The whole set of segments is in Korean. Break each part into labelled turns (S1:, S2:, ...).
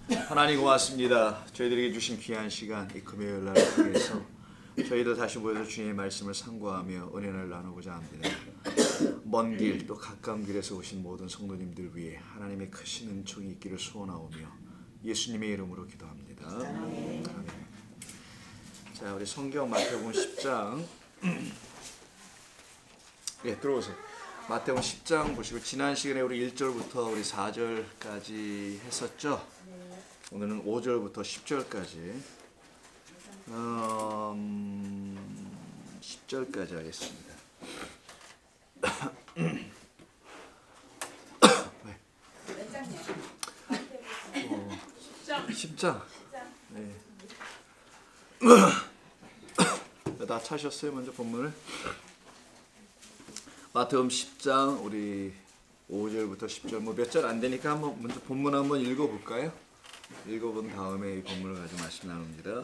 S1: 하나님 고맙습니다. 저희들에게 주신 귀한 시간 이 금요일 날을 통해서 저희도 다시 모여서 주님의 말씀을 상고하며 은혜를 나누고자 합니다. 먼 길 또 가까운 길에서 오신 모든 성도님들 위해 하나님의 크신 은총이 있기를 소원하오며 예수님의 이름으로 기도합니다. 아멘. 자, 우리 성경 마태복음 10장 들어오세요. 마태복음 10장 보시고 지난 시간에 우리 1절부터 우리 4절까지 했었죠. 오늘은 5절부터 10절까지 10절까지 하겠습니다. 10장. 네. 다 차셨어요? 먼저 본문을. 마태복음 10장 우리 5절부터 10절 뭐 몇 절 안 되니까 한번 먼저 본문 한번 읽어볼까요? 읽어본 다음에 이 본문을 가지고 말씀 나눕니다.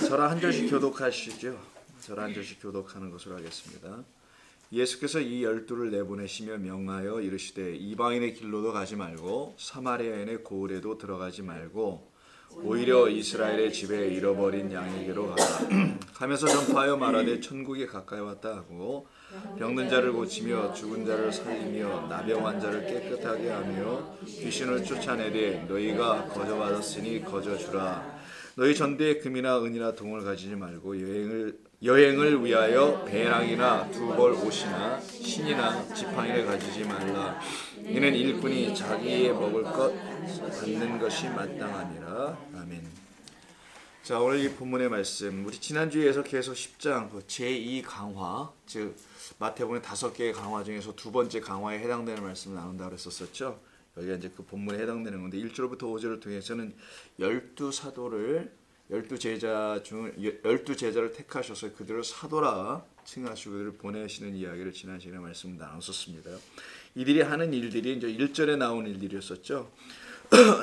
S1: 저랑 한 절씩 교독하시죠. 저랑 한 절씩 교독하는 것으로 하겠습니다. 예수께서 이 12를 내보내시며 명하여 이르시되 이방인의 길로도 가지 말고 사마리아인의 고을에도 들어가지 말고 오히려 이스라엘의 집에 잃어버린 양에게로 가라. 가면서 전파하여 말하되 천국이 가까이 왔다 하고 병든 자를 고치며 죽은 자를 살리며 나병 자를 깨끗하게 하며 귀신을 쫓아내되 너희가 거저받았으니 거저주라. 너희 전대에 금이나 은이나 동을 가지지 말고 여행을 위하여 배낭이나 두벌 옷이나 신이나 지팡이를 가지지 말라. 이는 일꾼이 자기의 먹을 것 받는 것이 마땅하니라. 아멘. 자, 오늘 이 본문의 말씀 우리 지난주에서 계속 10장 제2 강화, 즉 마태복음의 5개의 강화 중에서 두 번째 강화에 해당되는 말씀을 나눈다고 했었었죠. 여기가 이제 그 본문에 해당되는 건데 1절부터 5절을 통해서는 12사도를 12제자를 택하셔서 그들을 사도라 칭하시고 그들을 보내시는 이야기를 지난 시간에 말씀 나눴었습니다. 이들이 하는 일들이 이제 1절에 나온 일들이었었죠.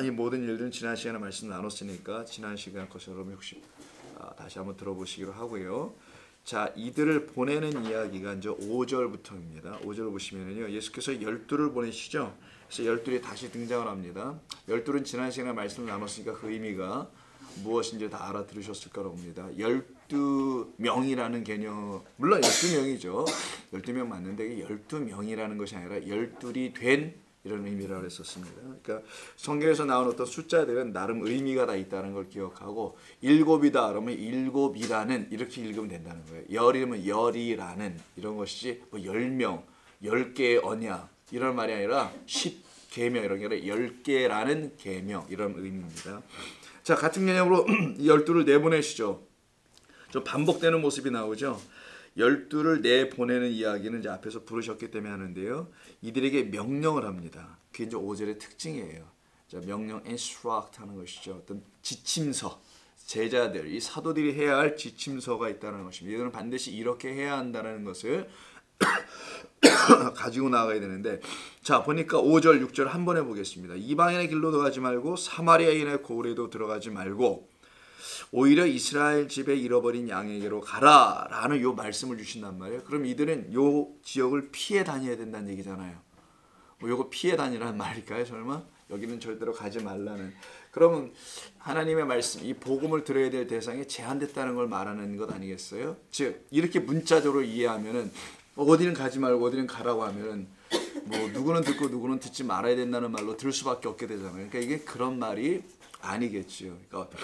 S1: 이 모든 일들은 지난 시간에 말씀 나눴으니까 지난 시간 것처럼 혹시 다시 한번 들어보시기로 하고요. 자, 이들을 보내는 이야기가 이제 5절부터입니다. 5절 보시면은요, 예수께서 12를 보내시죠. 그래서 12이 다시 등장을 합니다. 12는 지난 시간에 말씀을 나눴으니까 그 의미가 무엇인지 다 알아들으셨을 거라고 봅니다. 12명이라는 개념, 물론 12명이죠. 12명 맞는데 12명이라는 것이 아니라 12이 된 이런 의미라고 했었습니다. 그러니까 성경에서 나온 어떤 숫자들은 나름 의미가 다 있다는 걸 기억하고 7이다 그러면 7이라는 이렇게 읽으면 된다는 거예요. 열이면 열이라는 이런 것이지 뭐 10명, 10개의 언약 이런 말이 아니라 10계명 이런 게 아니라 10개라는 계명 이런 의미입니다. 자, 같은 개념으로 12를 내보내시죠. 좀 반복되는 모습이 나오죠. 12를 내보내는 이야기는 이제 앞에서 부르셨기 때문에 하는데요. 이들에게 명령을 합니다. 그게 이제 5절의 특징이에요. 자, 명령, instruct 하는 것이죠. 어떤 지침서, 제자들, 이 사도들이 해야 할 지침서가 있다는 것입니다. 이들은 반드시 이렇게 해야 한다는 것을 가지고 나가야 되는데, 자, 보니까 5절, 6절 한 번 해보겠습니다. 이방인의 길로도 가지 말고 사마리아인의 고을에도 들어가지 말고 오히려 이스라엘 집에 잃어버린 양에게로 가라 라는 요 말씀을 주신단 말이에요. 그럼 이들은 요 지역을 피해 다녀야 된다는 얘기잖아요. 뭐 요거 피해 다니라는 말일까요? 설마? 여기는 절대로 가지 말라는. 그러면 하나님의 말씀, 이 복음을 들어야 될 대상이 제한됐다는 걸 말하는 것 아니겠어요? 즉 이렇게 문자적으로 이해하면은 어디는 가지 말고 어디는 가라고 하면은 뭐 누구는 듣고 누구는 듣지 말아야 된다는 말로 들 수밖에 없게 되잖아요. 그러니까 이게 그런 말이 아니겠지요. 그러니까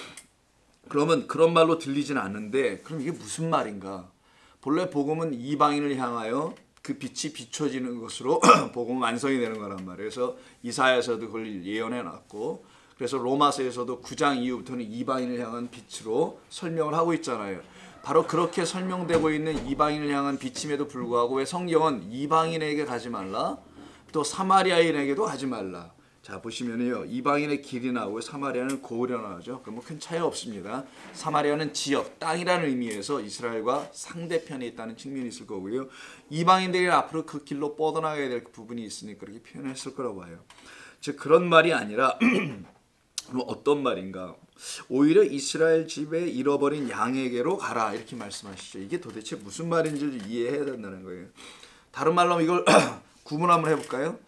S1: 그러면 그런 말로 들리진 않는데 그럼 이게 무슨 말인가? 본래 복음은 이방인을 향하여 그 빛이 비춰지는 것으로 복음은 완성이 되는 거란 말이에요. 그래서 이사야에서도 그걸 예언해 놨고 그래서 로마서에서도 9장 이후부터는 이방인을 향한 빛으로 설명을 하고 있잖아요. 바로 그렇게 설명되고 있는 이방인을 향한 빛임에도 불구하고 왜 성경은 이방인에게 가지 말라? 또 사마리아인에게도 가지 말라. 자, 보시면요. 이방인의 길이 나오고 사마리아는 고을이 나오죠. 그럼 뭐 큰 차이가 없습니다. 사마리아는 지역, 땅이라는 의미에서 이스라엘과 상대편에 있다는 측면이 있을 거고요. 이방인들이 앞으로 그 길로 뻗어나가야 될 부분이 있으니 그렇게 표현했을 거라고 봐요. 즉 그런 말이 아니라 뭐 어떤 말인가? 오히려 이스라엘 집에 잃어버린 양에게로 가라 이렇게 말씀하시죠. 이게 도대체 무슨 말인지 이해해야 된다는 거예요. 다른 말로 이걸 구분 한번 해볼까요?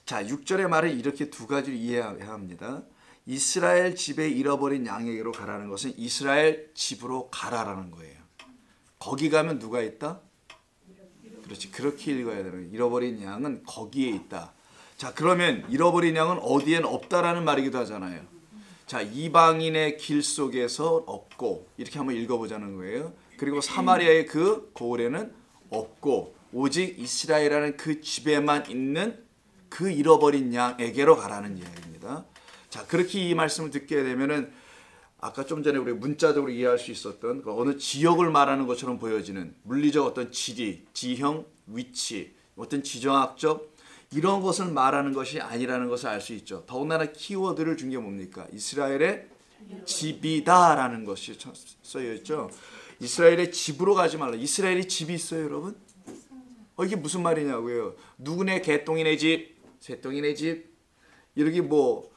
S1: 자, 6절의 말을 이렇게 두 가지로 이해해야 합니다. 이스라엘 집에 잃어버린 양에게로 가라는 것은 이스라엘 집으로 가라라는 거예요. 거기 가면 누가 있다? 그렇지. 그렇게 읽어야 되는 거예요. 잃어버린 양은 거기에 있다. 자, 그러면 잃어버린 양은 어디엔 없다라는 말이기도 하잖아요. 자, 이방인의 길 속에서 없고 이렇게 한번 읽어보자는 거예요. 그리고 사마리아의 그 고을에는 없고 오직 이스라엘이라는 그 집에만 있는 그 잃어버린 양에게로 가라는 이야기입니다. 자, 그렇게 이 말씀을 듣게 되면은 아까 좀 전에 우리 문자적으로 이해할 수 있었던 그 어느 지역을 말하는 것처럼 보여지는 물리적 어떤 지리, 지형, 위치, 어떤 지정학적 이런 것을 말하는 것이 아니라는 것을 알 수 있죠. 더군다나 키워드를 준 게 뭡니까? 이스라엘의 집이다라는 것이 써여 있죠. 이스라엘의 집으로 가지 말라. 이스라엘이 집이 있어요, 여러분? 이게 무슨 말이냐고요? 누구네 개똥이네 집, 새똥이네 집 이렇게 뭐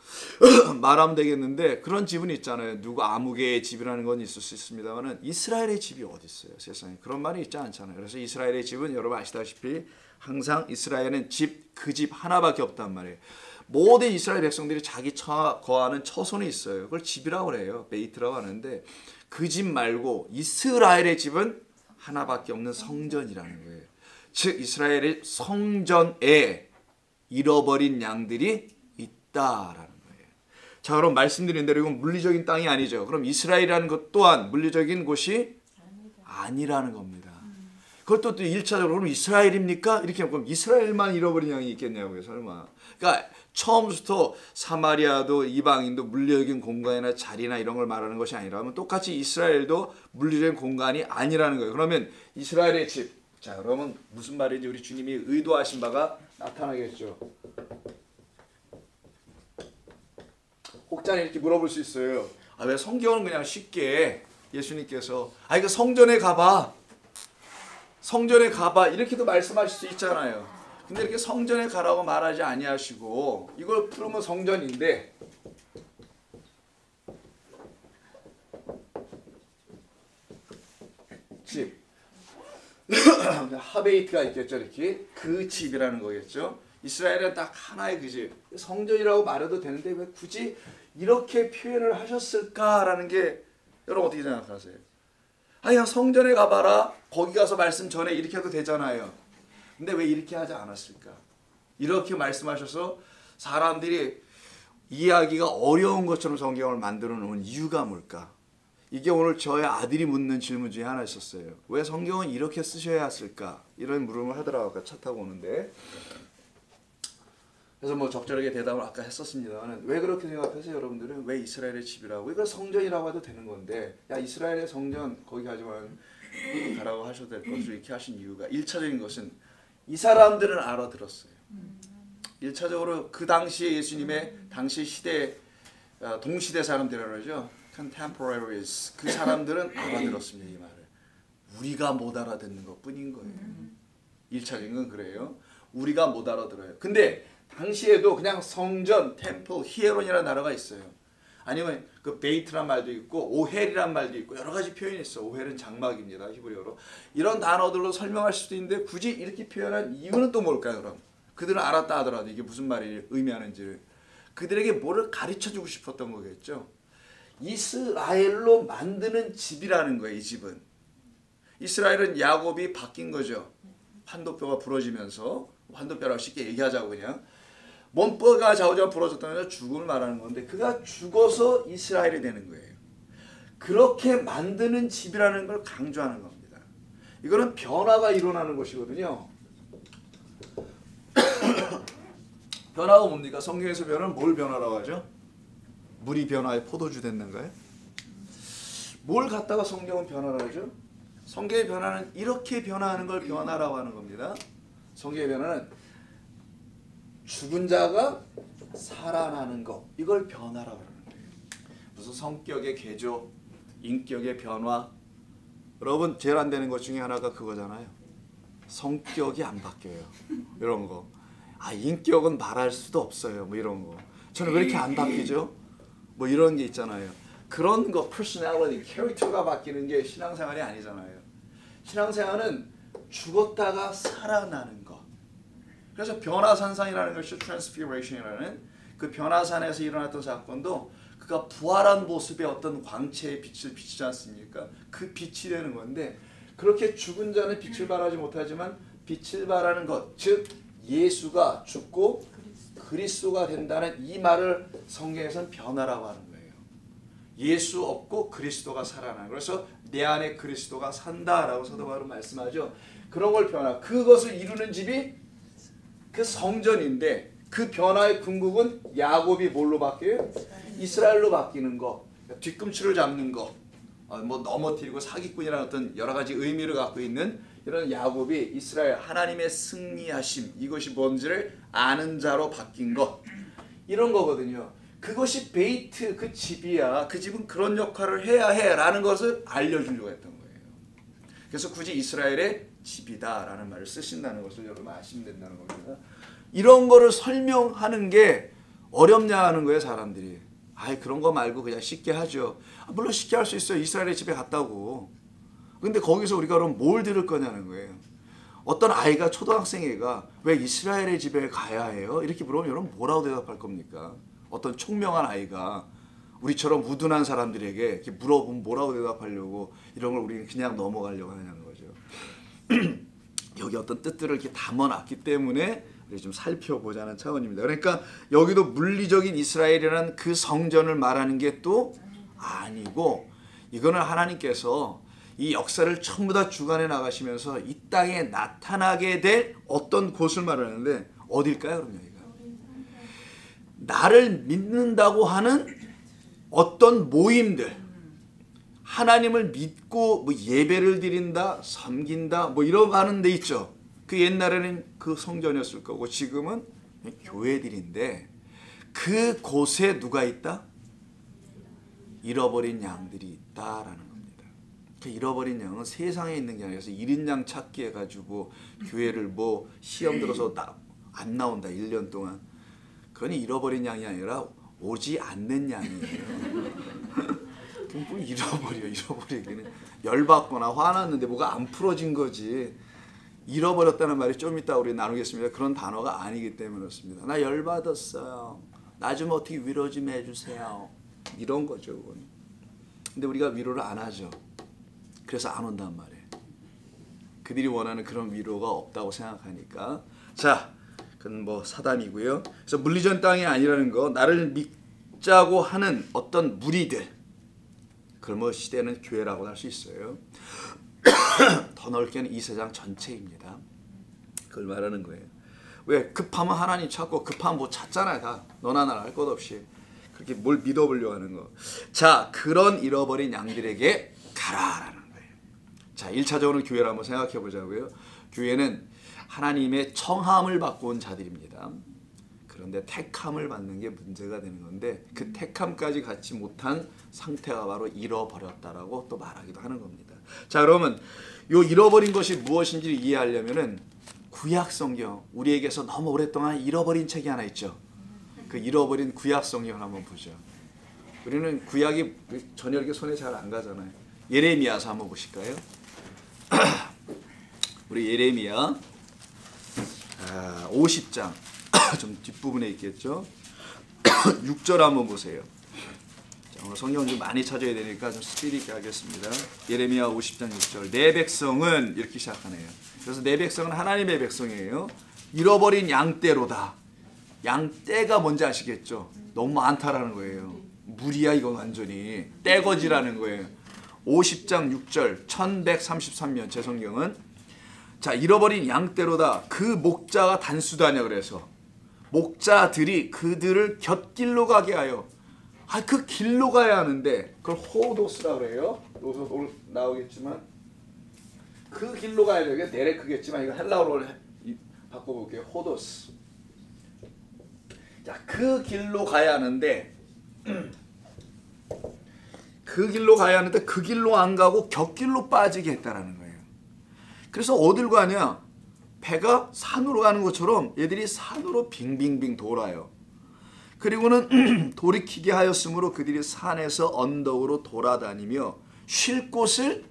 S1: 말하면 되겠는데 그런 집은 있잖아요. 누구 아무개의 집이라는 건 있을 수 있습니다만은 이스라엘의 집이 어디 있어요? 세상에 그런 말이 있지 않잖아요. 그래서 이스라엘의 집은 여러분 아시다시피 항상 이스라엘은 그 집 하나밖에 없단 말이에요. 모든 이스라엘 백성들이 자기 거하는 처소는 있어요. 그걸 집이라고 그래요. 베이트라고 하는데 그 집 말고 이스라엘의 집은 하나밖에 없는 성전이라는 거예요. 즉 이스라엘의 성전에 잃어버린 양들이 있다라는 거예요. 자, 그럼 말씀드린 대로 이건 물리적인 땅이 아니죠. 그럼 이스라엘이라는 것 또한 물리적인 곳이 아니라는 겁니다. 그것도 또 1차적으로 그럼 이스라엘입니까? 이렇게 그럼 이스라엘만 잃어버린 양이 있겠냐고요, 설마. 그러니까 처음부터 사마리아도 이방인도 물리적인 공간이나 자리나 이런 걸 말하는 것이 아니라면 똑같이 이스라엘도 물리적인 공간이 아니라는 거예요. 그러면 이스라엘의 집. 자, 그러면 무슨 말인지 우리 주님이 의도하신 바가 나타나겠죠. 혹자는 이렇게 물어볼 수 있어요. 왜 성경은 그냥 쉽게 예수님께서 이거 성전에 가봐. 성전에 가봐. 이렇게도 말씀하실 수 있잖아요. 근데 이렇게 성전에 가라고 말하지 아니하시고 이걸 풀으면 성전인데 집. 하베이트가 있겠죠. 이렇게 그 집이라는 거겠죠. 이스라엘은 딱 하나의 그 집. 성전이라고 말해도 되는데 왜 굳이 이렇게 표현을 하셨을까라는 게 여러분 어떻게 생각하세요? 그냥 성전에 가봐라. 거기 가서 말씀 전해 이렇게 해도 되잖아요. 근데 왜 이렇게 하지 않았을까? 이렇게 말씀하셔서 사람들이 이해하기가 어려운 것처럼 성경을 만들어 놓은 이유가 뭘까? 이게 오늘 저의 아들이 묻는 질문 중에 하나 있었어요. 왜 성경은 이렇게 쓰셔야 했을까? 이런 물음을 하더라고요. 아까 차 타고 오는데. 그래서 뭐 적절하게 대답을 아까 했었습니다만 왜 그렇게 생각하세요, 여러분들은? 왜 이스라엘의 집이라고? 이거 성전이라고 해도 되는 건데 야 이스라엘의 성전 거기 가지만 가라고 하셔도 될 것을 이렇게 하신 이유가 1차적인 것은 이 사람들은 알아들었어요. 1차적으로 그 당시에 예수님의 당시 시대 동시대 사람들이라고 그러죠. contemporaries 그 사람들은 알아들었습니다. 이 말을. 우리가 못 알아듣는 것뿐인 거예요. 1차적인 건 그래요. 우리가 못 알아들어요. 근데 당시에도 그냥 성전, 템플, 히에론이라는 나라가 있어요. 아니면 그 베이트란 말도 있고 오헬이란 말도 있고 여러 가지 표현이 있어. 오헬은 장막입니다. 히브리어로. 이런 단어들로 설명할 수도 있는데 굳이 이렇게 표현한 이유는 또 뭘까요? 그럼 그들은 알았다 하더라도 이게 무슨 말이 의미하는지를 그들에게 뭐를 가르쳐주고 싶었던 거겠죠. 이스라엘로 만드는 집이라는 거예요. 이 집은. 이스라엘은 야곱이 바뀐 거죠. 환도뼈가 부러지면서 환도뼈라고 쉽게 얘기하자고 그냥 몸뼈가 좌우좌우 부러졌다는 죽음을 말하는 건데 그가 죽어서 이스라엘이 되는 거예요. 그렇게 만드는 집이라는 걸 강조하는 겁니다. 이거는 변화가 일어나는 것이거든요. 변화가 뭡니까? 성경에서 변화는 뭘 변화라고 하죠? 물이 변화해 포도주 됐는가요? 뭘 갖다가 성경은 변화라고 하죠? 성경의 변화는 이렇게 변화하는 걸 변화라고 하는 겁니다. 성경의 변화는 죽은 자가 살아나는 것 이걸 변화라고 하는 거예요. 무슨 성격의 개조, 인격의 변화. 여러분 제일 안 되는 것 중에 하나가 그거잖아요. 성격이 안 바뀌어요. 이런 거. 인격은 말할 수도 없어요. 뭐 이런 거. 저는 왜 이렇게 안 바뀌죠? 뭐 이런 게 있잖아요. 그런 거 personality, 캐릭터가 바뀌는 게 신앙생활이 아니잖아요. 신앙생활은 죽었다가 살아나는 것. 그래서 변화산상이라는 것이 transfiguration이라는 그 변화산에서 일어났던 사건도 그가 부활한 모습의 어떤 광채의 빛을 비추지 않습니까? 그 빛이 되는 건데 그렇게 죽은 자는 빛을 발하지 못하지만 빛을 발하는 것, 즉 예수가 죽고 그리스도가 된다는 이 말을 성경에서는 변화라고 하는 거예요. 예수 없고 그리스도가 살아나는. 그래서 내 안에 그리스도가 산다라고 사도 바울은 말씀하죠. 그런 걸 변화. 그것을 이루는 집이 그 성전인데 그 변화의 궁극은 야곱이 뭘로 바뀌어요? 이스라엘로 바뀌는 거. 뒤꿈치를 잡는 거. 뭐 넘어뜨리고 사기꾼이라는 어떤 여러 가지 의미를 갖고 있는 이런 야곱이 이스라엘 하나님의 승리하심 이것이 뭔지를 아는 자로 바뀐 것 이런 거거든요. 그것이 베이트 그 집이야. 그 집은 그런 역할을 해야 해라는 것을 알려주려고 했던 거예요. 그래서 굳이 이스라엘의 집이다라는 말을 쓰신다는 것을 여러분 아시면 된다는 겁니다. 이런 거를 설명하는 게 어렵냐 하는 거예요, 사람들이. 아이 그런 거 말고 그냥 쉽게 하죠. 물론 쉽게 할 수 있어요. 이스라엘의 집에 갔다고. 근데 거기서 우리가 그럼 뭘 들을 거냐는 거예요. 어떤 아이가 초등학생 애가 왜 이스라엘의 집에 가야 해요? 이렇게 물어보면 여러분 뭐라고 대답할 겁니까? 어떤 총명한 아이가 우리처럼 우둔한 사람들에게 이렇게 물어보면 뭐라고 대답하려고 이런 걸 우리는 그냥 넘어가려고 하냐는 거죠. 여기 어떤 뜻들을 이렇게 담아놨기 때문에 우리 좀 살펴보자는 차원입니다. 그러니까 여기도 물리적인 이스라엘이라는 그 성전을 말하는 게 또 아니고 이거는 하나님께서 이 역사를 전부 다 주관해 나가시면서 이 땅에 나타나게 될 어떤 곳을 말하는데 어딜까요? 그럼 여기가 나를 믿는다고 하는 어떤 모임들 하나님을 믿고 뭐 예배를 드린다 섬긴다 뭐 이런 하는 데 있죠. 그 옛날에는 그 성전이었을 거고 지금은 교회들인데 그 곳에 누가 있다? 잃어버린 양들이 있다라는 겁니다. 그 잃어버린 양은 세상에 있는 게 아니라 잃은 양 찾기 해가지고 교회를 뭐 시험 들어서 안 나온다 1년 동안. 그건 잃어버린 양이 아니라 오지 않는 양이에요. 그럼 뭐 잃어버리기는 열받거나 화났는데 뭐가 안 풀어진 거지. 잃어버렸다는 말이 좀 이따 우리 나누겠습니다. 그런 단어가 아니기 때문에 그렇습니다. 나 열받았어요. 나 좀 어떻게 위로 좀 해주세요. 이런 거죠. 그건. 근데 우리가 위로를 안 하죠. 그래서 안 온단 말이에요. 그들이 원하는 그런 위로가 없다고 생각하니까. 자, 그건 뭐 사담이고요. 그래서 물리적 땅이 아니라는 거, 나를 믿자고 하는 어떤 무리들, 그걸 뭐 시대는 교회라고 할 수 있어요. 더 넓게는 이 세상 전체입니다. 그걸 말하는 거예요. 왜? 급하면 하나님 찾고 급하면 뭐 찾잖아요. 다 너나 나나 할 것 없이. 그렇게 뭘 믿어보려고 하는 거. 자, 그런 잃어버린 양들에게 가라라는 거예요. 자, 1차적으로 교회를 한번 생각해 보자고요. 교회는 하나님의 청함을 받고 온 자들입니다. 그런데 택함을 받는 게 문제가 되는 건데 그 택함까지 갖지 못한 상태가 바로 잃어버렸다라고 또 말하기도 하는 겁니다. 자, 그러면 요 잃어버린 것이 무엇인지를 이해하려면은 구약 성경, 우리에게서 너무 오랫동안 잃어버린 책이 하나 있죠. 그 잃어버린 구약 성경을 한번 보죠. 우리는 구약이 전혀 이렇게 손에 잘 안 가잖아요. 예레미야서 한번 보실까요? 우리 예레미야 50장 좀 뒷부분에 있겠죠. 6절 한번 보세요. 자, 오늘 성경 좀 많이 찾아야 되니까 좀 스피드 있게 하겠습니다. 예레미야 50장 6절. 내 백성은 이렇게 시작하네요. 그래서 내 백성은 하나님의 백성이에요. 잃어버린 양떼로다. 양떼가 뭔지 아시겠죠? 너무 많다라는 거예요. 무리야 이건 완전히. 떼거지라는 거예요. 50장 6절 1133년 제 성경은 자, 잃어버린 양떼로다. 그 목자가 단수다냐 그래서 목자들이 그들을 곁길로 가게 하여 그 길로 가야 하는데 그걸 호도스라 그래요. 여기서 오늘 나오겠지만 그 길로 가야 돼요. 이게 네레크겠지만 이거 헬라어로 바꿔볼게요. 호도스. 자, 그 길로 가야 하는데 그 길로 가야 하는데 그 길로 안 가고 곁길로 빠지게 했다라는 거예요. 그래서 어딜 가냐? 배가 산으로 가는 것처럼 얘들이 산으로 빙빙빙 돌아요. 그리고는 돌이키게 하였으므로 그들이 산에서 언덕으로 돌아다니며 쉴 곳을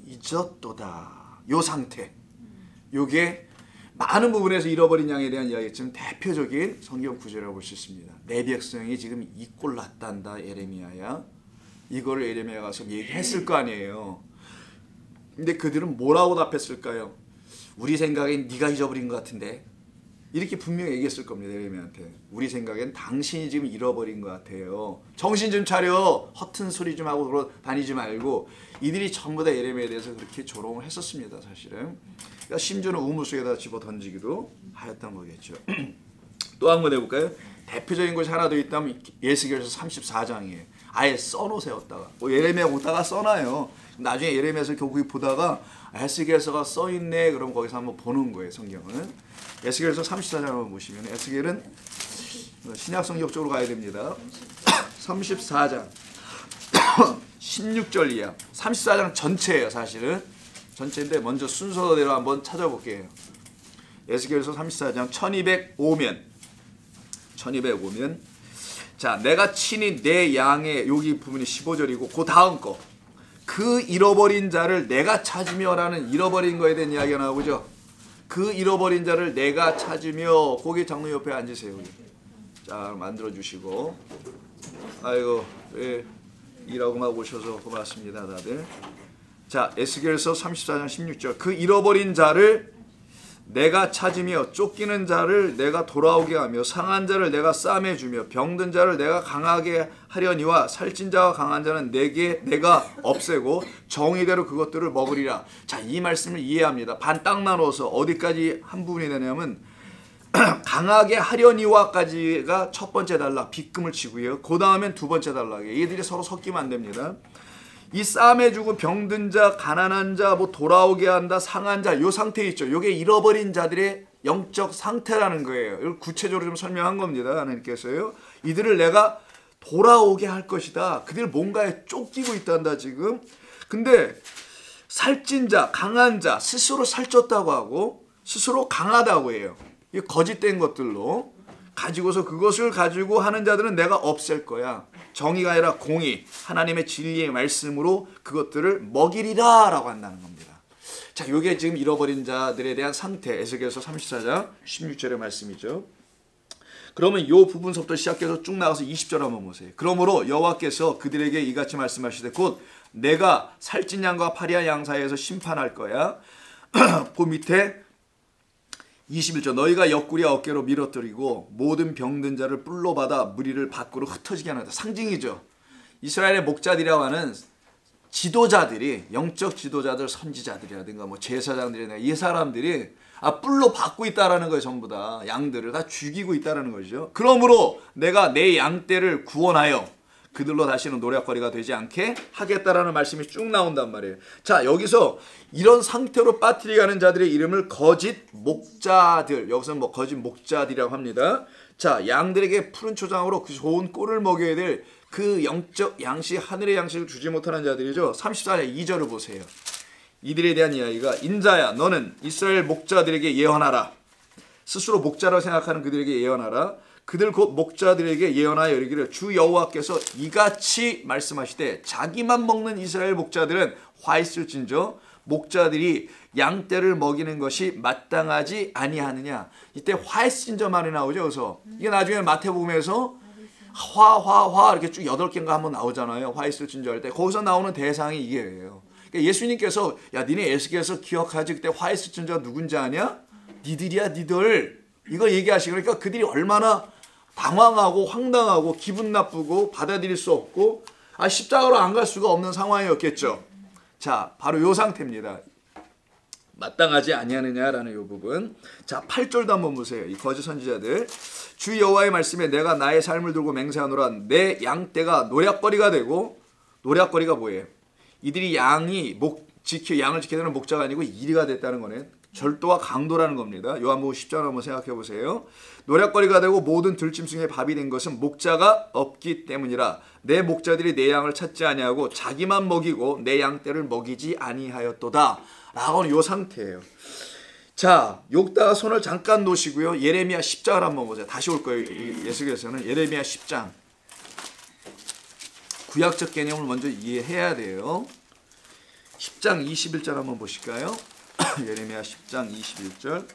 S1: 잊었도다. 요 상태. 요게 많은 부분에서 잃어버린 양에 대한 이야기지만 대표적인 성경 구절이라고 볼 수 있습니다. 내 백성이 지금 이 꼴 났단다 예레미야야. 이거를 예레미야가 가서 얘기했을 거 아니에요. 근데 그들은 뭐라고 답했을까요? 우리 생각엔 네가 잊어버린 것 같은데. 이렇게 분명히 얘기했을 겁니다. 예레미야한테. 우리 생각엔 당신이 지금 잃어버린 것 같아요. 정신 좀 차려. 허튼 소리 좀 하고 다니지 말고. 이들이 전부 다 예레미야에 대해서 그렇게 조롱을 했었습니다. 사실은. 그러니까 심지어는 우물 속에다 집어 던지기도 하였던 거겠죠. 또 한 번 해볼까요? 대표적인 것이 하나 더 있다면 에스겔서 34장이에요. 아예 써놓으세요다가 예레미야 보다가 써놔요. 나중에 예레미야서 결국 보다가 에스겔서가 써있네. 그럼 거기서 한번 보는 거예요. 성경은. 에스겔서 34장 한번 보시면 에스겔은 신약 성경 쪽으로 가야 됩니다. 34장 16절 이하 34장 전체예요. 사실은 전체인데 먼저 순서대로 한번 찾아볼게요. 에스겔서 34장 1205면 자, 내가 친히 내 양의 여기 부분이 15절이고 그 다음 거 그 잃어버린 자를 내가 찾으며라는 잃어버린 거에 대한 이야기가 나오죠. 그 잃어버린 자를 내가 찾으며 거기 장로 옆에 앉으세요. 여기. 자, 만들어 주시고 아이고 왜 일하고만 오셔서 고맙습니다 다들. 자, 에스겔서 34장 16절 그 잃어버린 자를 내가 찾으며 쫓기는 자를 내가 돌아오게 하며 상한 자를 내가 싸매 주며 병든 자를 내가 강하게 하려니와 살찐 자와 강한 자는 내가 없애고 정의대로 그것들을 먹으리라. 자, 이 말씀을 이해합니다. 반 딱 나눠서 어디까지 한 부분이 되냐면 강하게 하려니와까지가 첫 번째 단락 빗금을 치고요. 그 다음엔 두 번째 단락이에요. 얘들이 서로 섞이면 안 됩니다. 이 싸매주고 병든 자, 가난한 자, 뭐 돌아오게 한다, 상한 자, 요 상태 있죠. 이게 잃어버린 자들의 영적 상태라는 거예요. 이걸 구체적으로 좀 설명한 겁니다. 하나님께서요. 이들을 내가 돌아오게 할 것이다. 그들 뭔가에 쫓기고 있단다 지금. 근데 살찐 자, 강한 자, 스스로 살쪘다고 하고 스스로 강하다고 해요. 이 거짓된 것들로 가지고서 그것을 가지고 하는 자들은 내가 없앨 거야. 정의가 아니라 공의, 하나님의 진리의 말씀으로 그것들을 먹이리라 라고 한다는 겁니다. 자, 이게 지금 잃어버린 자들에 대한 상태, 에스겔서 34장 16절의 말씀이죠. 그러면 이 부분서부터 시작해서 쭉 나가서 20절 한번 보세요. 그러므로 여호와께서 그들에게 이같이 말씀하시되 곧 내가 살찐 양과 파리한 양 사이에서 심판할 거야. 그 밑에 21절 너희가 옆구리와 어깨로 밀어뜨리고 모든 병든 자를 뿔로 받아 무리를 밖으로 흩어지게 하는 상징이죠. 이스라엘의 목자들이라고 하는 지도자들이 영적 지도자들 선지자들이라든가 뭐 제사장들이나 이 사람들이 뿔로 받고 있다라는 거예요. 전부 다 양들을 다 죽이고 있다라는 거죠. 그러므로 내가 내 양떼를 구원하여 그들로 다시는 노략거리가 되지 않게 하겠다라는 말씀이 쭉 나온단 말이에요. 자, 여기서 이런 상태로 빠뜨리가는 자들의 이름을 거짓 목자들, 여기서는 뭐 거짓 목자들이라고 합니다. 자, 양들에게 푸른 초장으로 그 좋은 꼴을 먹여야 될 그 영적 양식, 하늘의 양식을 주지 못하는 자들이죠. 34절 2절을 보세요. 이들에 대한 이야기가 인자야 너는 이스라엘 목자들에게 예언하라. 스스로 목자라고 생각하는 그들에게 예언하라. 그들 곧 목자들에게 예언하여 이르기를 주 여호와께서 이같이 말씀하시되 자기만 먹는 이스라엘 목자들은 화 있을진저 목자들이 양떼를 먹이는 것이 마땅하지 아니하느냐. 이때 화 있을진저 말이 나오죠. 그래서 이게 나중에 마태복음에서 화 이렇게 쭉 8개인가 한번 나오잖아요. 화 있을진저 할 때 거기서 나오는 대상이 이게예요. 그러니까 예수님께서 야 니네 에스겔서 기억하지 그때 화 있을진저 누군지 아냐? 니들이야 니들. 이거 얘기하시고 그러니까 그들이 얼마나 당황하고 황당하고 기분 나쁘고 받아들일 수 없고 십자가로 안 갈 수가 없는 상황이었겠죠. 자, 바로 요 상태입니다. 마땅하지 아니하느냐라는 요 부분. 자, 8절도 한번 보세요. 이 거짓 선지자들. 주 여호와의 말씀에 내가 나의 삶을 들고 맹세하노라. 내 양떼가 노략거리가 되고, 노략거리가 뭐예요? 이들이 양을 지켜야 되는 목자가 아니고 이리가 됐다는 거네. 절도와 강도라는 겁니다. 요한복음 10장 한번 생각해 보세요. 노략거리가 되고 모든 들짐승의 밥이 된 것은 목자가 없기 때문이라. 내 목자들이 내 양을 찾지 아니하고 자기만 먹이고 내 양떼를 먹이지 아니하였도다. 라고는 요 상태예요. 자, 욕다가 손을 잠깐 놓으시고요. 예레미야 10장을 한번 보세요. 다시 올 거예요. 예수께서는 예레미야 10장. 구약적 개념을 먼저 이해해야 돼요. 10장 21절 한번 보실까요? 예레미야 10장 21절.